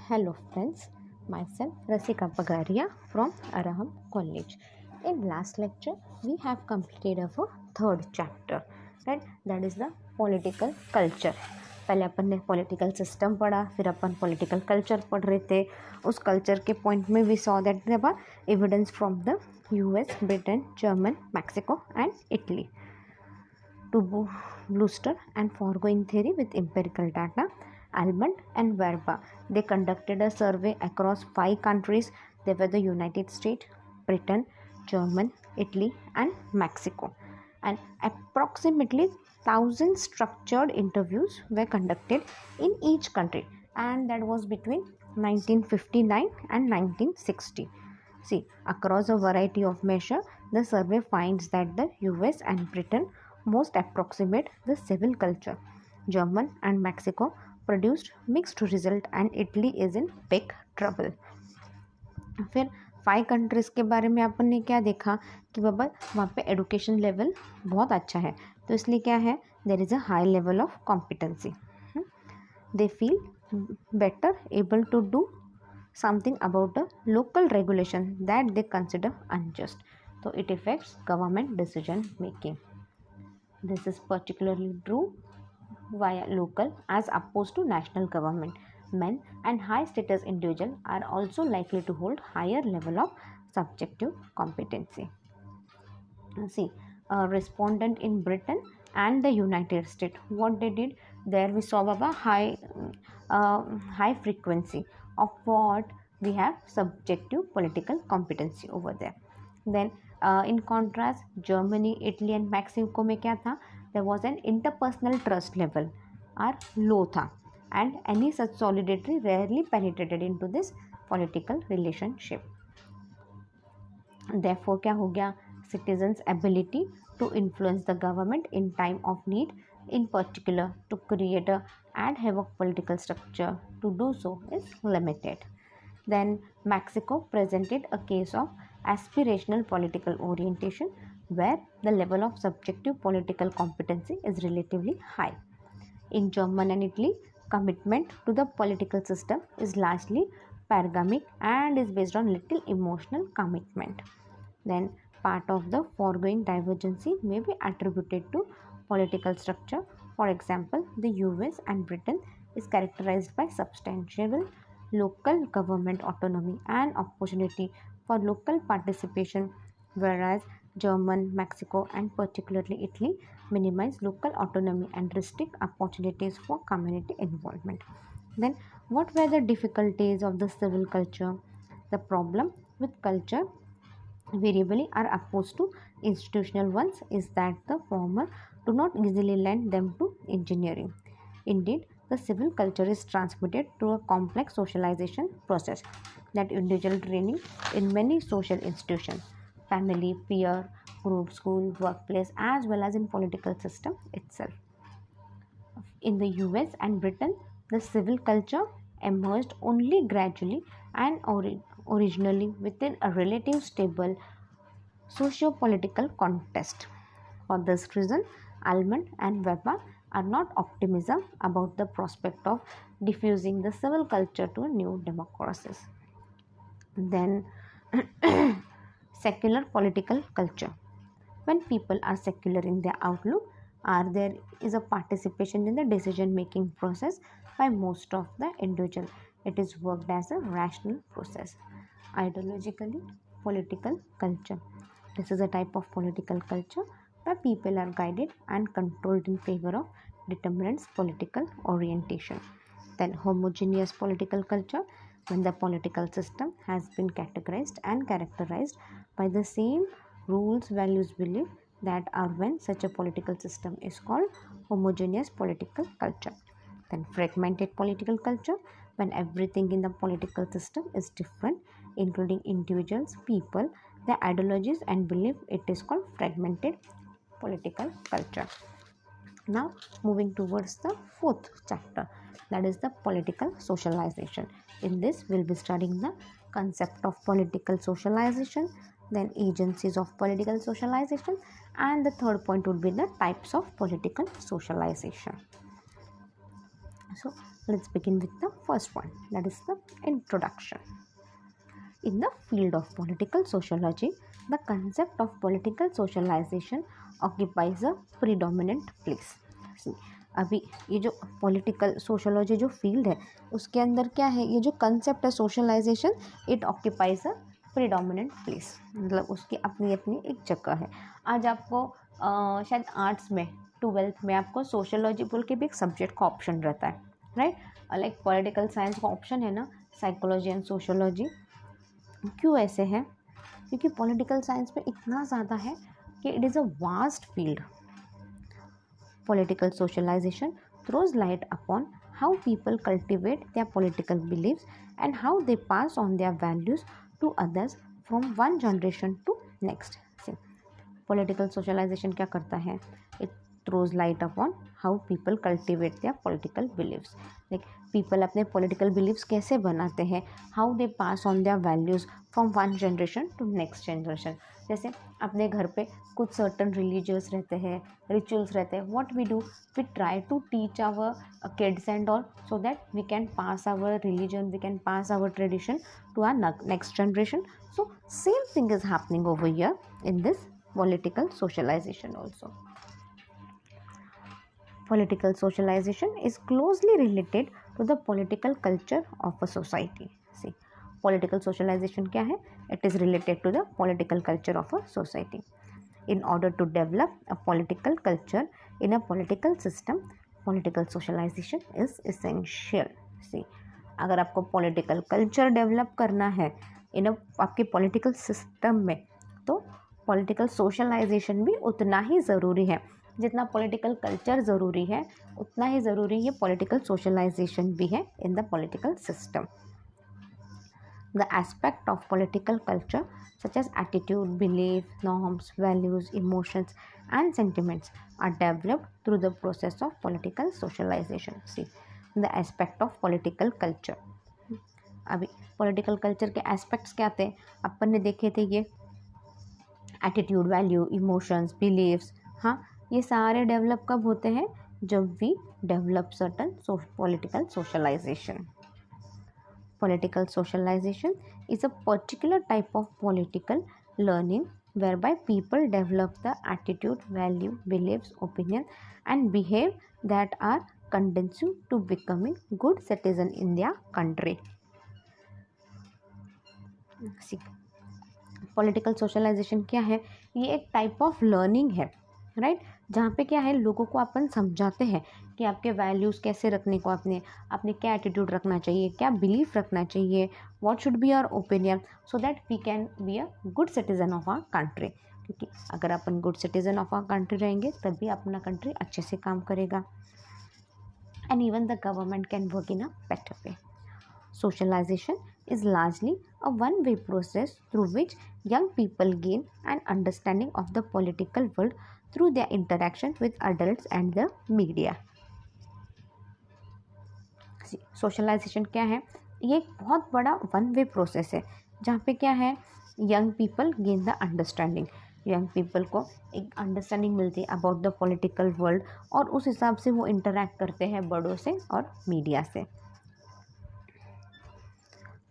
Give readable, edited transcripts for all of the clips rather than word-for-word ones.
Hello friends, myself Rasika Pagaria from Araham College. In last lecture, we have completed our third chapter, right? That is the political culture. पहले अपन ने political system पढ़ा, फिर अपन political culture पढ़ रहे थे. उस culture के point में we saw that there are evidence from the US, Britain, German, Mexico and Italy. To booster and foregoing theory with empirical data, Almond and Verba, they conducted a survey across 5 countries. They were the United States, Britain, Germany, Italy and Mexico. And approximately 1,000 structured interviews were conducted in each country, and that was between 1959 and 1960. See, across a variety of measures, the survey finds that the US and Britain most approximate the civil culture. Germany and Mexico produced mixed result and Italy is in big trouble. फिर 5 countries के बारे में अपन ने क्या देखा कि बाबा वहाँ पे एडुकेशन लेवल बहुत अच्छा है, तो इसलिए क्या है, there is a high level of competency. They feel better able to do something about the local regulation that they consider unjust. So it affects government decision making. This is particularly true via local as opposed to national government. Men and high status individuals are also likely to hold higher level of subjective competency. See, a respondent in Britain and the United States, what they did there, we saw a high frequency of what we have subjective political competency over there. Then in contrast, Germany, Italy and Mexico में क्या था, there was an interpersonal trust level are low था, and any such solidarity rarely penetrated into this political relationship. Therefore क्या हो गया, citizens ability to influence the government in time of need, in particular to create a ad hoc political structure, to do so is limited. Then Mexico presented a case of aspirational political orientation where the level of subjective political competency is relatively high. In Germany and Italy, commitment to the political system is largely paragamic and is based on little emotional commitment. Then part of the foregoing divergency may be attributed to political structure. For example, the US and Britain is characterized by substantial local government autonomy and opportunity for local participation, whereas Germany, Mexico and particularly Italy minimize local autonomy and restrict opportunities for community involvement. Then what were the difficulties of the civil culture? The problem with culture variably are opposed to institutional ones is that the former do not easily lend them to engineering. Indeed, the civil culture is transmitted through a complex socialization process that individual training in many social institutions, family, peer group, school, workplace, as well as in political system itself. In the US and Britain, the civil culture emerged only gradually and originally within a relative stable socio-political context. For this reason, Almond and Weber are not optimism about the prospect of diffusing the civil culture to new democracies. Then secular political culture. When people are secular in their outlook, there is a participation in the decision making process by most of the individual. It is worked as a rational process. Ideologically, political culture. This is a type of political culture where people are guided and controlled in favor of determinants political orientation. Then homogeneous political culture, when the political system has been categorized and characterized by the same rules, values, belief that are when such a political system is called homogeneous political culture. Then fragmented political culture, when everything in the political system is different, including individuals, people, their ideologies and belief, it is called fragmented political culture. Now moving towards the fourth chapter, that is the political socialization. In this we'll be studying the concept of political socialization, then agencies of political socialization, and the third point would be the types of political socialization. So Let's begin with the first one, that is the introduction. In the field of political sociology, the concept of political socialization occupies a predominant place. See, अभी ये जो political sociology जो field है उसके अंदर क्या है, ये जो कंसेप्ट है socialization, it occupies a predominant place, मतलब उसकी अपनी अपनी एक जगह है. आज आपको शायद आर्ट्स में 12th में आपको सोशोलॉजी बोल के भी एक सब्जेक्ट का ऑप्शन रहता है, राइट. लाइक पॉलिटिकल साइंस का ऑप्शन है ना, साइकोलॉजी एंड सोशोलॉजी. क्यों ऐसे है? क्योंकि पॉलिटिकल साइंस में इतना ज़्यादा है कि it is a vast field. Political socialization throws light upon how people cultivate their political beliefs and how they pass on their values to others from one generation to next. See, political socialization क्या करता है? It throws light upon how people cultivate their political beliefs. Like people अपने political beliefs कैसे बनाते हैं? How they pass on their values from one generation to next generation. जैसे अपने घर पे कुछ सर्टन रिलीजियस रहते हैं, रिचुअल्स रहते हैं. What we do, we try to teach our kids and all so that we can pass our religion, we can pass our tradition to our next generation. So same thing is happening over here in this political socialization also. Political socialization is closely related to the political culture of a society. See, political socialization क्या है? It is related to the political culture of a society. In order to develop a political culture in a political system, political socialization is essential. See, अगर आपको political culture develop करना है in a आपके political system में, तो political socialization भी उतना ही ज़रूरी है. जितना पॉलिटिकल कल्चर ज़रूरी है उतना ही ज़रूरी है पॉलिटिकल सोशलाइजेशन भी है in the political system. The aspect of political culture such as attitude, belief, norms, values, emotions and sentiments are developed through the process of political socialization. See, the aspect of political culture. अभी political culture के aspects क्या थे? अपन ने देखे थे ये attitude, value, emotions, beliefs. हाँ, ये सारे डेवलप कब होते हैं? जब we develop certain political socialization. Political socialization is a particular type of political learning whereby people develop the attitude, value, beliefs, opinion and behave that are conducive to becoming good citizen in their country. See, political socialization क्या है? ये एक type of learning है, right, जहाँ पे क्या है, लोगों को अपन समझाते हैं कि आपके वैल्यूज़ कैसे रखने को, अपने क्या एटीट्यूड रखना चाहिए, क्या बिलीफ रखना चाहिए, what should be our opinion, so that we can be a good citizen of our country. क्योंकि अगर अपन good citizen of our country रहेंगे तभी अपना कंट्री अच्छे से काम करेगा and even the government can work in a better way. Socialization is largely a one-way process through which young people gain an understanding of the political world through their interaction with adults and the media. Socialization क्या है? ये एक बहुत बड़ा one-way process है जहाँ पे क्या है, young people gain the understanding. Young people को एक अंडरस्टैंडिंग मिलती है अबाउट द पॉलिटिकल वर्ल्ड और उस हिसाब से वो इंटरेक्ट करते हैं बड़ों से और मीडिया से.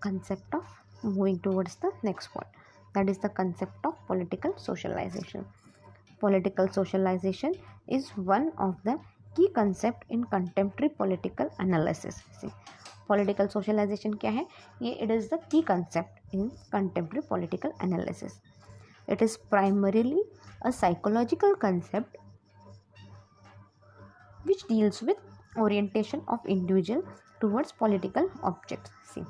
Concept of moving towards the next point, that is the concept of political socialization. Political socialization is one of the key concept in contemporary political analysis. See, political socialization क्या है? ये it is the key concept in contemporary political analysis. It is primarily a psychological concept which deals with orientation of individual towards political objects. See,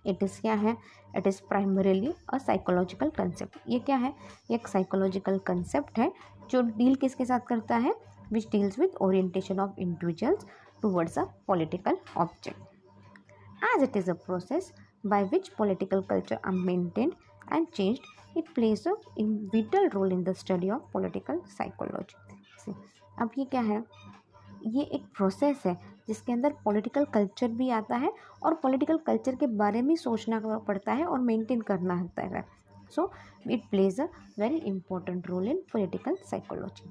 it is क्या है? It is primarily a psychological concept. ये क्या है? ये एक psychological concept है जो deal किसके साथ करता है? Which deals with orientation of individuals towards a political object. As it is a process by which political culture are maintained and changed, it plays a vital role in the study of political psychology. अब ये क्या है? ये एक process है जिसके अंदर political culture भी आता है और पॉलिटिकल कल्चर के बारे में सोचना पड़ता है और मेंटेन करना होता है. So it plays a very important role in political psychology.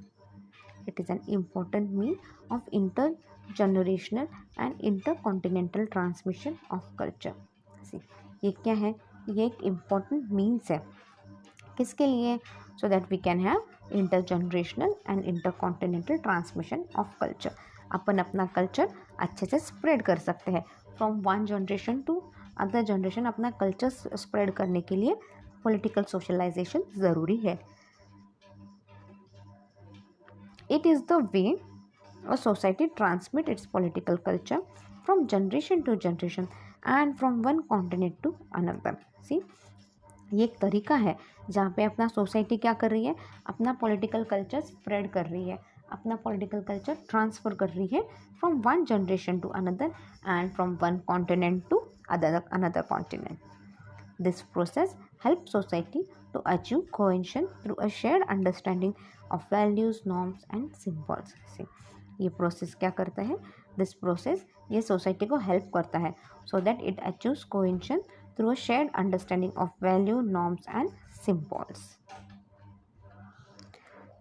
It is an important mean of generational and intercontinental transmission of culture. ये क्या है, ये एक इम्पॉर्टेंट मीन्स है किसके लिए, so that we can have inter generational and intercontinental transmission of culture. अपन अपना कल्चर अच्छे से स्प्रेड कर सकते हैं from one generation to other generation. अपना कल्चर स्प्रेड करने के लिए पॉलिटिकल सोशलाइजेशन ज़रूरी है। It is the way a society transmit its political culture from generation to generation and from one continent to another। See, ये एक तरीका है जहाँ पे अपना सोसाइटी क्या कर रही है, अपना पॉलिटिकल कल्चर स्प्रेड कर रही है, अपना पॉलिटिकल कल्चर ट्रांसफ़र कर रही है from one generation to another and from one continent to another continent. This process help society to achieve cohesion through a shared understanding of values, norms and symbols. ये process क्या करता है, this process ये society को help करता है so that it achieves cohesion through a shared understanding of value, norms and symbols.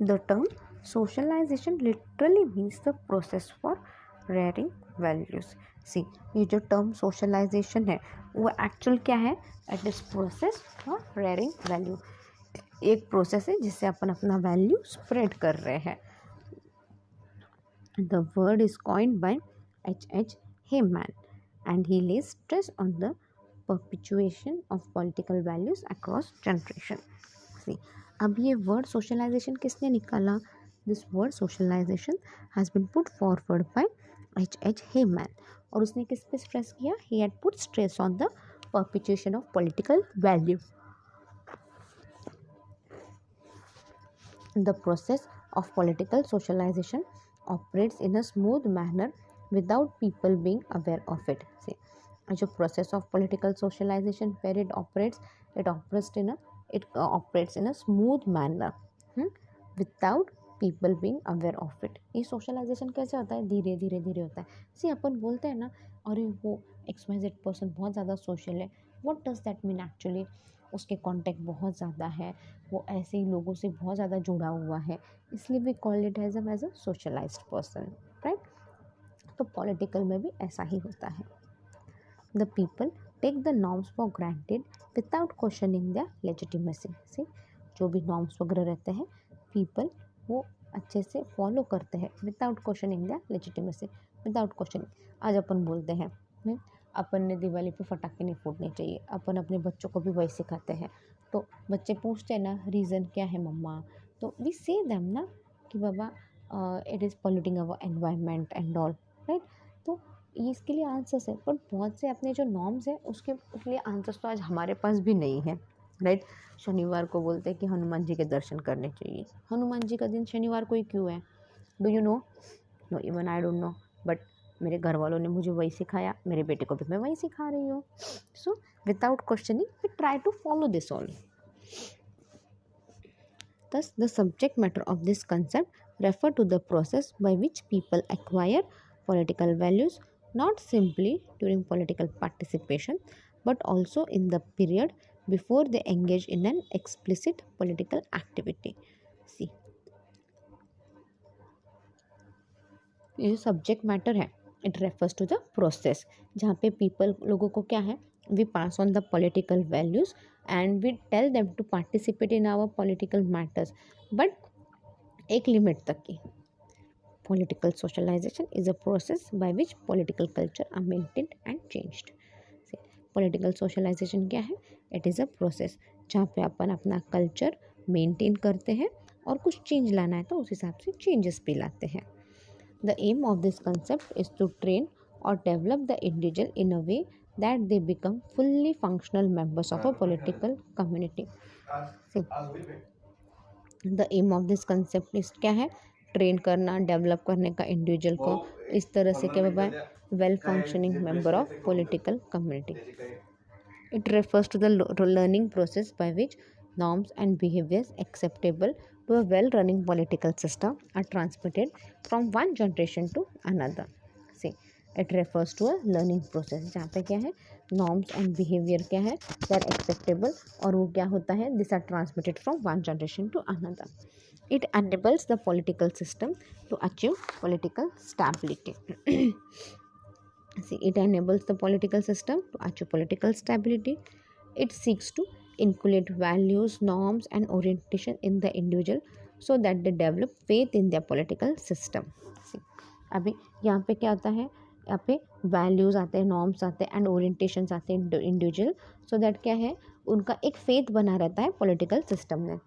The term socialization literally means the process for rearing values. सी, ये जो टर्म सोशलाइजेशन है वो एक्चुअल क्या है, it is process for rearing value. एक process है जिससे अपन अपना वैल्यू स्प्रेड कर रहे हैं। The word is coined by H.H. Hayman and he lays stress on the perpetuation of political values across generation। See, अब ये word socialization किसने निकाला, this word socialization has been put forward by H.H. Hayman और उसने किस पे stress किया, he had put stress on the perpetuation of political value। The process of political socialization operates in a smooth manner without people being aware of it। See, जो process of political socialization where it operates in a smooth manner without people being aware of it। ये socialization कैसे होता है, धीरे धीरे धीरे होता है। See, अपन बोलते हैं ना, अरे वो XYZ पर्सन बहुत ज़्यादा सोशल है, what does that mean actually? उसके कॉन्टैक्ट बहुत ज़्यादा है, वो ऐसे ही लोगों से बहुत ज़्यादा जुड़ा हुआ है, इसलिए we call it as a socialized person, right. तो पॉलिटिकल में भी ऐसा ही होता है। The people take the norms for granted without questioning the legitimacy. से जो भी नॉर्म्स वगैरह रहते हैं, पीपल वो अच्छे से फॉलो करते हैं without questioning the legitimacy, without questioning. आज अपन बोलते हैं अपन ने दिवाली पे पटाखे नहीं फोड़ने चाहिए, अपन अपने बच्चों को भी वही सिखाते हैं। तो बच्चे पूछते हैं ना, रीज़न क्या है मम्मा, तो वी से देम ना कि बाबा it is polluting our environment and all, right. तो ये इसके लिए आंसर्स है, बट बहुत से अपने जो नॉर्म्स हैं उसके लिए आंसर्स तो आज हमारे पास भी नहीं है, राइट। शनिवार को बोलते हैं कि हनुमान जी के दर्शन करने चाहिए। हनुमान जी का दिन शनिवार को ही क्यों है, do you know? No, even I don't know, but मेरे घर वालों ने मुझे वही सिखाया, मेरे बेटे को भी मैं वही सिखा रही हूँ। So without questioning we try to follow this all. Thus, the subject matter of this concept refer to the process by which people acquire political values, not simply during political participation, but also in the period before they engage in an explicit political activity। See, ये subject matter है, it refers to the process जहाँ पे people लोगों को क्या है, we pass on the political values and we tell them to participate in our political matters, but एक limit तक की। Political socialization is a process by which political culture are maintained and changed. Political socialization क्या है, it is a process जहाँ पे अपन अपना culture maintain करते हैं और कुछ चेंज लाना है तो उस हिसाब से चेंजेस भी लाते हैं। The aim of this concept is to train or develop the individual in a way that they become fully functional members of a political community। See, the aim of this concept is क्या है, train करना, develop करने का individual को इस तरह से क्या by well functioning member of political community. It refers to the learning process by which norms and behaviors acceptable to a well-running political system are transmitted from one generation to another। See, it refers to a learning process जहाँ पे क्या है, norms and behavior क्या है, they are acceptable और वो क्या होता है, these are transmitted from one generation to another। It enables the political system to achieve political stability. See, it enables the political system to achieve political stability. It seeks to inculcate values, norms, and orientation in the individual so that they develop faith in their political system. See, अभी यहाँ पे क्या आता है, यहाँ पे values आते हैं, नॉर्म्स आते हैं एंड ओरिएंटेशंस आते हैं इंडिविजुअल, सो दैट क्या है, उनका एक फेथ बना रहता है पॉलिटिकल सिस्टम में.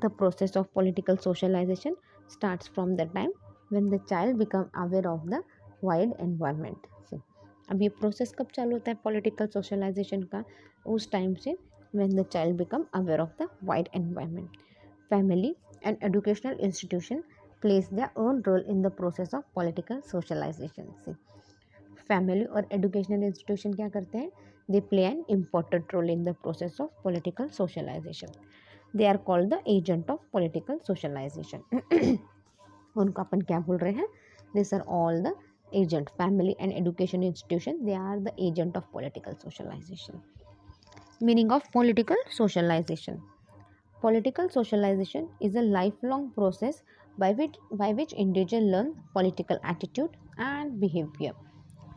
The process of political socialization starts from the time when the child become aware of the wide environment. See, अब ये प्रोसेस कब चालू होता है पॉलिटिकल सोशलाइजेशन का? उस टाइम से when the child become aware of the wide environment. Family and educational institution plays their own role in the process of political socialization. See, family और एजुकेशनल इंस्टीट्यूशन क्या करते हैं? They play an important role in the process of political socialization. They are called the agent of political socialization. उनको अपन क्या बोल रहे हैं? This are all the agent. Family and education institution, they are the agent of political socialization. Meaning of political socialization. Political socialization is a lifelong process by which individuals learn political attitude and behavior.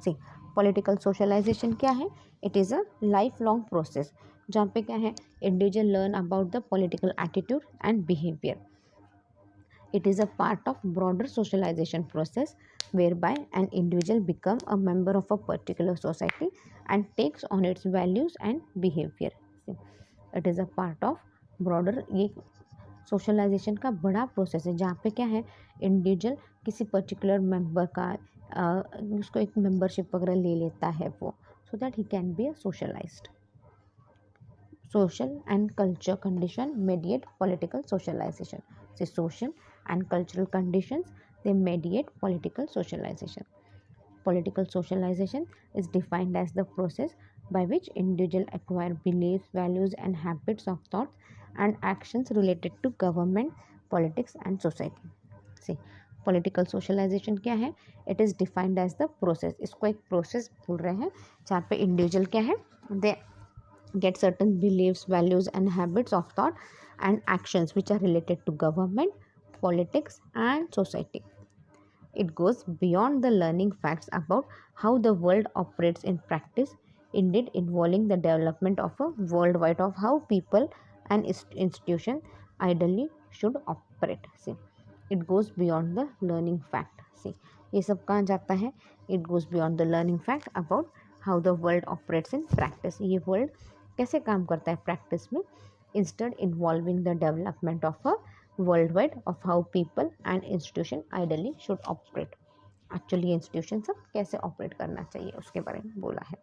See, political socialization क्या है? It is a lifelong process जहाँ पे क्या है, individual learn about the political attitude and behavior. It is a part of broader socialization process whereby an individual become a member of a particular society and takes on its values and behavior. See, it is a part of broader, ये socialisation का बड़ा process है जहाँ पे क्या है, individual किसी particular member का उसको एक मेंबरशिप वगैरह ले लेता है वो, so that he can be a socialized. Social and culture condition mediate political socialization. Say social and cultural conditions they mediate political socialization. Political socialization is defined as the process by which individuals acquire beliefs, values, and habits of thoughts and actions related to government, politics, and society. See, political socialization क्या है? It is defined as the process. इसको एक process बोल रहे हैं जहाँ पे individual क्या है, they get certain beliefs, values, and habits of thought and actions which are related to government, politics, and society. It goes beyond the learning facts about how the world operates in practice, indeed involving the development of a worldwide of how people and institutions ideally should operate. See, it goes beyond the learning fact. See, ये सब कहाँ जाता है? It goes beyond the learning fact about how the world operates in practice. ये world कैसे काम करता है practice में? Instead involving the development of a worldwide of how people and institution ideally should operate. Actually institution सब कैसे operate करना चाहिए उसके बारे में बोला है.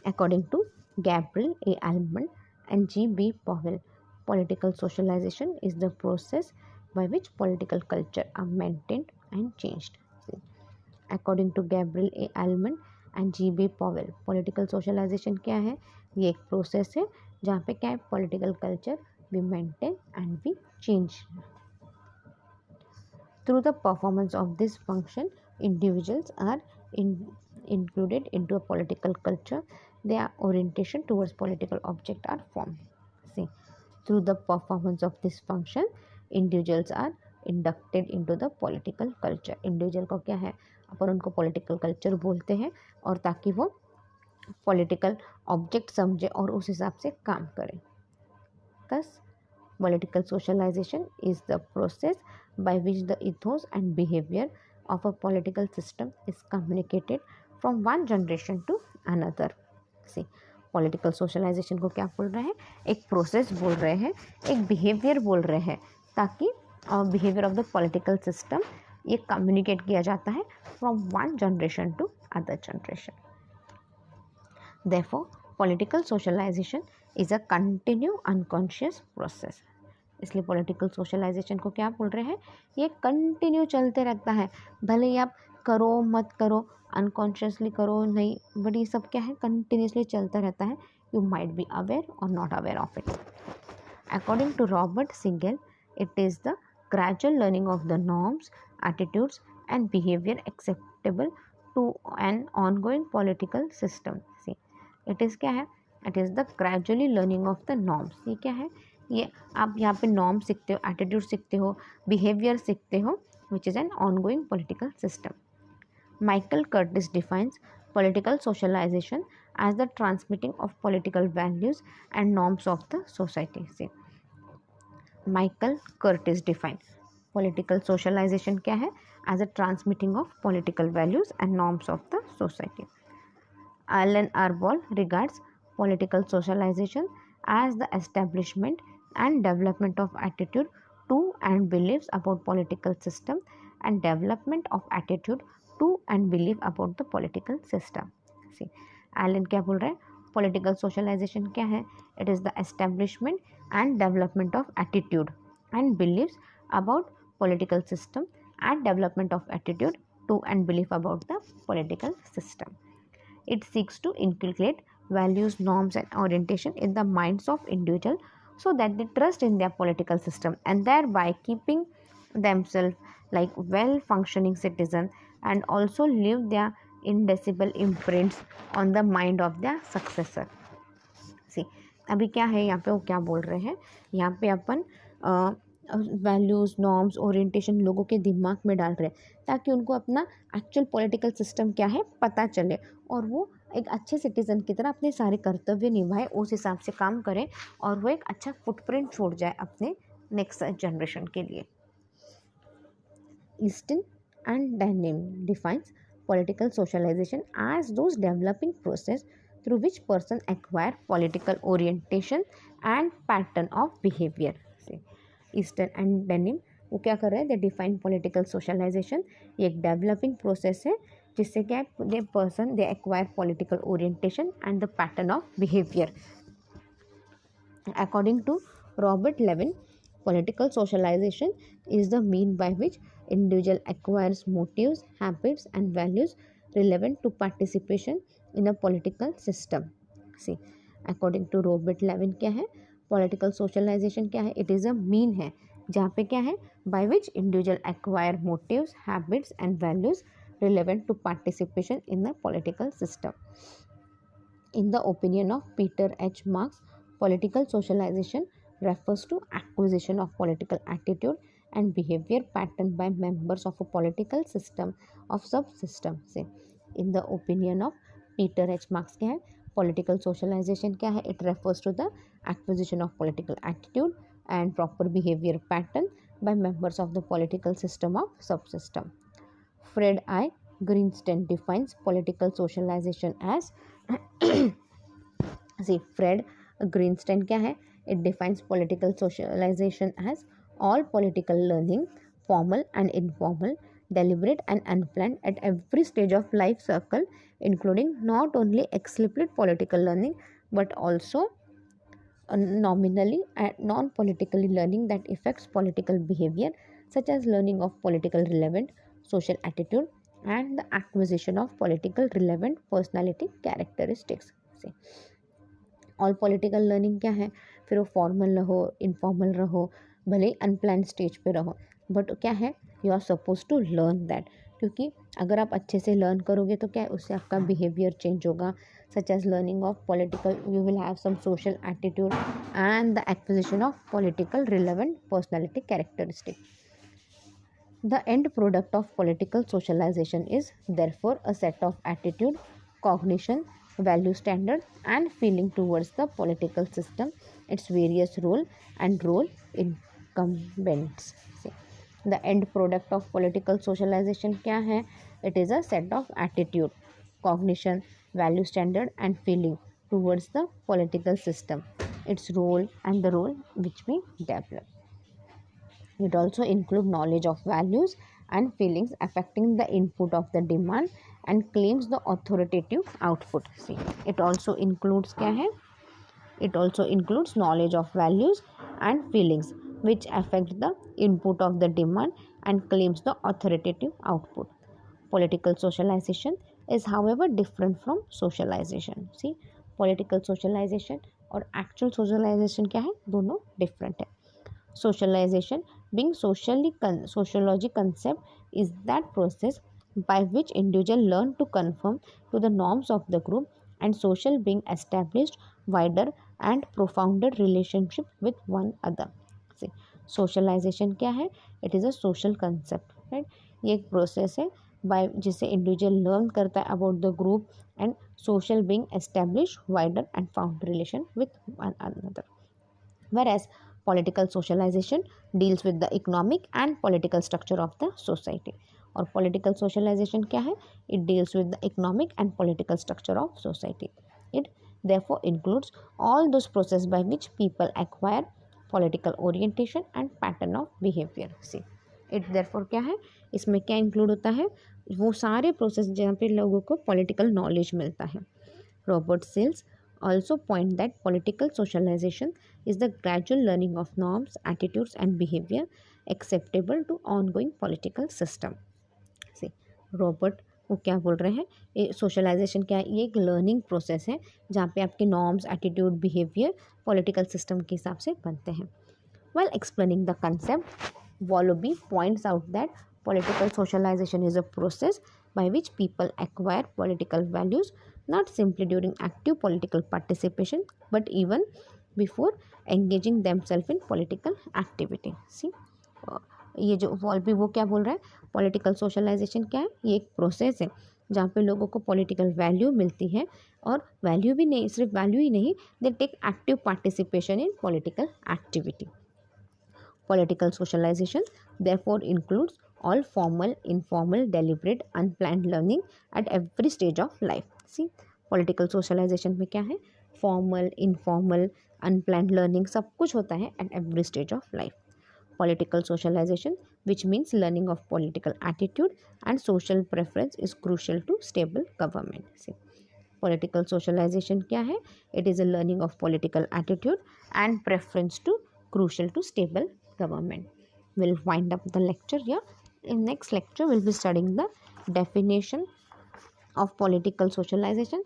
According to Gabriel A. Almond and G. B. Powell, political socialization is the process by which political culture are maintained and changed. According to Gabriel A. Almond and G B Powell, political socialization क्या है? ये एक process है जहाँ पे क्या है, political culture we maintain and we change. Through the performance of this function individuals are included into a political culture. Their orientation towards political object are formed. See, through the performance of this function, individuals are inducted into the political culture. Individual को क्या है, अपन उनको political culture बोलते हैं, और ताकि वो political object समझे और उस हिसाब से काम करें. Thus, political socialization is the process by which the ethos and behavior of a political system is communicated from one generation to another. See, political socialization को क्या बोल रहे हैं? एक प्रोसेस बोल रहे हैं, एक बिहेवियर बोल रहे हैं, ताकि behaviour of the political system ये कम्युनिकेट किया जाता है from one generation to other generation. Therefore political socialization is a continue unconscious process. इसलिए पॉलिटिकल सोशलाइजेशन को क्या बोल रहे हैं? ये कंटिन्यू चलते रहता है, भले ही आप करो मत करो, अनकॉन्शियसली करो नहीं, बट ये सब क्या है, कंटिन्यूसली चलता रहता है. यू माइट बी अवेयर और not aware of it. According to Robert Sigel, it is the gradual learning of the norms, attitudes and behaviour acceptable to an ongoing political system. See, it is क्या है, it is the gradually learning of the norms. ये क्या है, ये आप यहाँ पे norm सीखते हो, एटीट्यूड सीखते हो, बिहेवियर सीखते हो, which is an ongoing political system. Michael Curtis defines political socialization as the transmitting of political values and norms of the society. See, Michael Curtis define political socialization क्या है, as a transmitting of political values and norms of the society. Alan Arbol regards political socialization as the establishment and development of attitude to and beliefs about political system and development of attitude to and belief about the political system. See, Alan क्या बोल रहा है, political socialization क्या है, it is the establishment and development of attitude and beliefs about political system and development of attitude to and belief about the political system. It seeks to inculcate values, norms, and orientation in the minds of individuals so that they trust in their political system and thereby keeping themselves like well-functioning citizens and also leave their indelible imprints on the mind of their successor. See, अभी क्या है यहाँ पे, वो क्या बोल रहे हैं यहाँ पे, अपन वैल्यूज़, नॉर्म्स, ओरिएंटेशन लोगों के दिमाग में डाल रहे हैं ताकि उनको अपना एक्चुअल पॉलिटिकल सिस्टम क्या है पता चले और वो एक अच्छे सिटीज़न की तरह अपने सारे कर्तव्य निभाए, उस हिसाब से काम करें और वो एक अच्छा फुटप्रिंट छोड़ जाए अपने नेक्स्ट जनरेशन के लिए. Easton and Denham defines political socialization as those developing process through which person acquire political orientation and pattern of behavior. Easton and Denham वो क्या कर रहे हैं, दे डिफाइन पॉलिटिकल सोशलाइजेशन, ये एक डेवलपिंग प्रोसेस है जिससे क्या they person they acquire political orientation and the pattern of behaviour. According to Robert Levin, political socialization is the mean by which individual acquires motives, habits, and values relevant to participation in a political system. See, according to Robert Levin क्या है, political socialization क्या है, it is a mean है जहाँ पे क्या है, by which individual acquire motives, habits, and values relevant to participation in the political system. In the opinion of Peter H. Marks, political socialization refers to acquisition of political attitude and behavior pattern by members of a political system of subsystem. से in the opinion of Peter H. Marks क्या है, political socialization क्या है, it refers to the acquisition of political attitude and proper behavior pattern by members of the political system of subsystem. Fred I. Greenstein defines political socialization as see, Fred Greenstein क्या है, it defines political socialization as all political learning, formal and informal, deliberate and unplanned at every stage of life cycle, including not only explicit political learning but also nominally and non-politically learning that affects political behavior, such as learning of political relevant social attitude and the acquisition of political relevant personality characteristics. See, all political learning क्या है, फिर वो formal रहो, informal रहो, भले ही unplanned stage पे रहो, but क्या है, you are suppose to learn that. क्योंकि अगर आप अच्छे से लर्न करोगे तो क्या है, उससे आपका बिहेवियर चेंज होगा, such as learning of political, you will have some social attitude and the acquisition of political relevant personality characteristic. The end product of political socialization is therefore a set of attitude, cognition, value standard and feeling towards the political system, its various role and role incumbents. See, the end product of political socialization क्या है, it is a set of attitude, cognition, value standard and feeling towards the political system, its role and the role which we develop. It also includes knowledge of values and feelings affecting the input of the demand and claims the authoritative output. See, it also includes क्या है, it also includes knowledge of values and feelings which affect the input of the demand and claims the authoritative output. Political socialization is however different from socialization. See, political socialization और actual socialization क्या है, दोनों different है. Socialization being sociology concept is that process by which individuals learn to conform to the norms of the group and social being established wider and profounder relationship with one other. See, socialization क्या है? It is a social concept, right? ये एक process है bye जिसे individual learn करता है about the group and social being establish wider and found relation with one another. Whereas political socialization deals with the economic and political structure of the society. और political socialization क्या है? It deals with the economic and political structure of society. It therefore includes all those processes by which people acquire political orientation and pattern of behavior. See, it therefore क्या है? इसमें क्या include होता है? वो सारे प्रोसेस जहाँ पे लोगों को पॉलिटिकल नॉलेज मिलता है. Robert Sills also point that political socialization is the gradual learning of norms, attitudes and behavior acceptable to ongoing political system. See, Robert वो क्या बोल रहे हैं? ये सोशलाइजेशन क्या है? ये एक लर्निंग प्रोसेस है जहाँ पे आपके norms, attitude, behaviour political system के हिसाब से बनते हैं. While explaining the concept, Wallaby points out that political socialization is a process by which people acquire political values not simply during active political participation but even before engaging themselves in political activity. See, ये जो वॉल्बी वो क्या बोल रहा है? Political socialization क्या है? ये एक प्रोसेस है जहाँ पे लोगों को पॉलिटिकल वैल्यू मिलती है और वैल्यू भी नहीं, सिर्फ वैल्यू ही नहीं, they take active participation in political activity. Political socialization therefore includes all formal, informal, deliberate, unplanned learning at every stage of life. See, political socialization में क्या है? Formal, informal, unplanned learning सब कुछ होता है at every stage of life. Political socialization, which means learning of political attitude and social preference, is crucial to stable government. See, political socialization क्या है? It is a learning of political attitude and preference to crucial to stable government. We'll wind up the lecture here. In next lecture, we'll be studying the definition of political socialization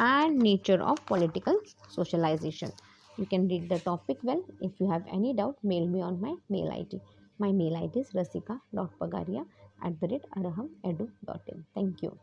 and nature of political socialization. You can read the topic well. If you have any doubt, mail me on my mail ID. My mail ID is rasika.pagaria@arahamedu.in. Thank you.